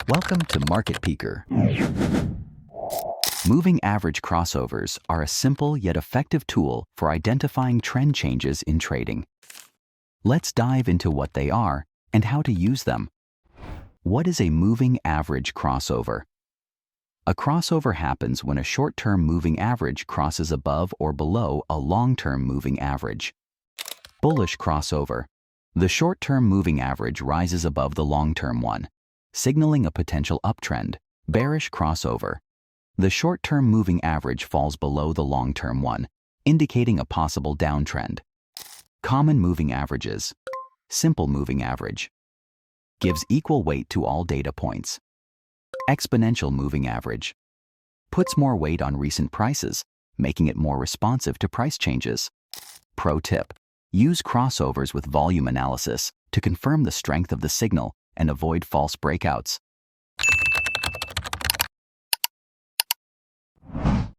Welcome to Market Peeker. Moving average crossovers are a simple yet effective tool for identifying trend changes in trading. Let's dive into what they are and how to use them. What is a moving average crossover? A crossover happens when a short-term moving average crosses above or below a long-term moving average. Bullish crossover. The short-term moving average rises above the long-term one, signaling a potential uptrend. Bearish crossover. The short-term moving average falls below the long-term one, indicating a possible downtrend. Common moving averages. Simple moving average. Gives equal weight to all data points. Exponential moving average. Puts more weight on recent prices, making it more responsive to price changes. Pro tip. Use crossovers with volume analysis to confirm the strength of the signal and avoid false breakouts.